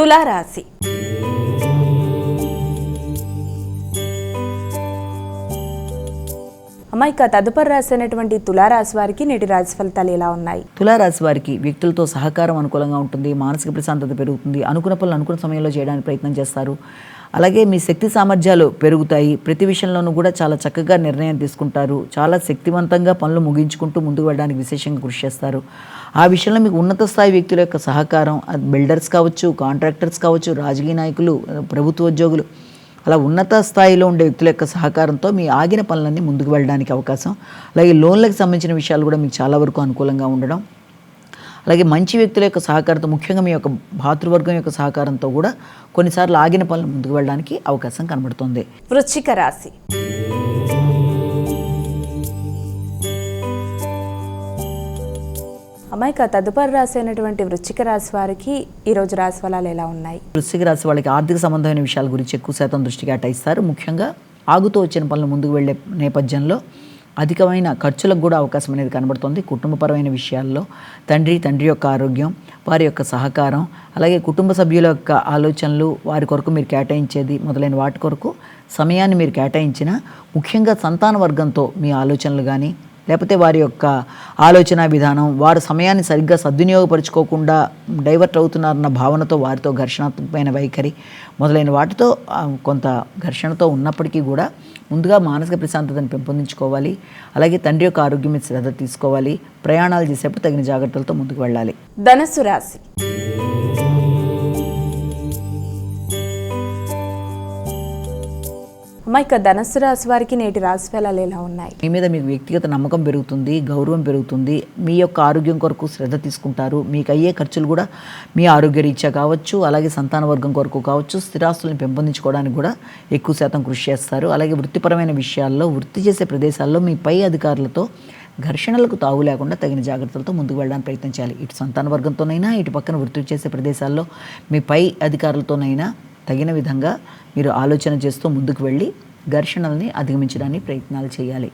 తులారాశి. అమ్మాయిక తదుపరి రాశి అయినటువంటి తులారాశి వారికి నేటి రాశి ఫలితాలు ఎలా ఉన్నాయి? తులారాశి వారికి వ్యక్తులతో సహకారం అనుకూలంగా ఉంటుంది, మానసిక ప్రశాంతత పెరుగుతుంది, అనుకున్న పనులు అనుకున్న సమయంలో చేయడానికి ప్రయత్నం చేస్తారు. అలాగే మీ శక్తి సామర్థ్యాలు పెరుగుతాయి. ప్రతి విషయంలోనూ కూడా చాలా చక్కగా నిర్ణయం తీసుకుంటారు. చాలా శక్తివంతంగా పనులు ముగించుకుంటూ ముందుకు వెళ్ళడానికి విశేషంగా కృషి చేస్తారు. ఆ విషయంలో మీకు ఉన్నత స్థాయి వ్యక్తుల యొక్క సహకారం, బిల్డర్స్ కావచ్చు, కాంట్రాక్టర్స్ కావచ్చు, రాజకీయ నాయకులు, ప్రభుత్వ ఉద్యోగులు, అలా ఉన్నత స్థాయిలో ఉండే వ్యక్తుల యొక్క సహకారంతో మీ ఆగిన పనులన్నీ ముందుకు వెళ్ళడానికి అవకాశం. అలాగే లోన్లకు సంబంధించిన విషయాలు కూడా మీకు చాలా వరకు అనుకూలంగా ఉండడం, అలాగే మంచి వ్యక్తుల యొక్క సహకారంతో, ముఖ్యంగా మీ యొక్క భాతృవర్గం యొక్క సహకారంతో కూడా కొన్నిసార్లు ఆగిన పనులు ముందుకు వెళ్ళడానికి అవకాశం కనబడుతుంది. వృశ్చిక రాశి. అమ్మాయిక తదుపరి రాశి అయినటువంటి వృశ్చిక రాశి వారికి ఈరోజు రాశి ఫలాలు ఎలా ఉన్నాయి? వృశ్చిక రాశి వాళ్ళకి ఆర్థిక సంబంధమైన విషయాల గురించి ఎక్కువ శాతం దృష్టి కేటాయిస్తారు. ముఖ్యంగా ఆగుతూ వచ్చిన పనులు ముందుకు వెళ్ళే నేపథ్యంలో అధికమైన ఖర్చులకు కూడా అవకాశం అనేది కనబడుతుంది. కుటుంబపరమైన విషయాల్లో తండ్రి యొక్క ఆరోగ్యం, వారి యొక్క సహకారం, అలాగే కుటుంబ సభ్యుల యొక్క ఆలోచనలు, వారి కొరకు మీరు కేటాయించేది మొదలైన వాటి కొరకు సమయాన్ని మీరు కేటాయించిన, ముఖ్యంగా సంతాన వర్గంతో మీ ఆలోచనలు కానీ, లేకపోతే వారి యొక్క ఆలోచన విధానం, వారి సమయాన్ని సరిగ్గా సద్వినియోగపరుచుకోకుండా డైవర్ట్ అవుతున్నారన్న భావనతో వారితో ఘర్షణాత్మకమైన వైఖరి మొదలైన వాటితో కొంత ఘర్షణతో ఉన్నప్పటికీ కూడా ముందుగా మానసిక ప్రశాంతతను పెంపొందించుకోవాలి. అలాగే తండ్రి యొక్క ఆరోగ్యం మీద శ్రద్ధ తీసుకోవాలి. ప్రయాణాలు చేసేప్పుడు తగిన జాగ్రత్తలతో ముందుకు వెళ్ళాలి. ధనుస్సు రాశి. అమ్మాయిక ధనుస్సు రాశి వారికి నేటి రాశి ఫలాలు ఎలా ఉన్నాయి? మీ మీద మీకు వ్యక్తిగత నమ్మకం పెరుగుతుంది, గౌరవం పెరుగుతుంది, మీ యొక్క ఆరోగ్యం కొరకు శ్రద్ధ తీసుకుంటారు. మీకు అయ్యే ఖర్చులు కూడా మీ ఆరోగ్య రీత్యా కావచ్చు, అలాగే సంతాన వర్గం కొరకు కావచ్చు, స్థిరాస్తులను పెంపొందించుకోవడానికి కూడా ఎక్కువ శాతం కృషి చేస్తారు. అలాగే వృత్తిపరమైన విషయాల్లో, వృత్తి చేసే ప్రదేశాల్లో మీ పై అధికారులతో ఘర్షణలకు తావు లేకుండా తగిన జాగ్రత్తలతో ముందుకు వెళ్ళడానికి ప్రయత్నం చేయాలి. ఇటు సంతాన వర్గంతోనైనా, ఇటు పక్కన వృత్తి చేసే ప్రదేశాల్లో మీ పై అధికారులతోనైనా తగిన విధంగా మీరు ఆలోచన చేస్తూ ముందుకు వెళ్ళి ఘర్షణల్ని అధిగమించడానికి ప్రయత్నాలు చేయాలి.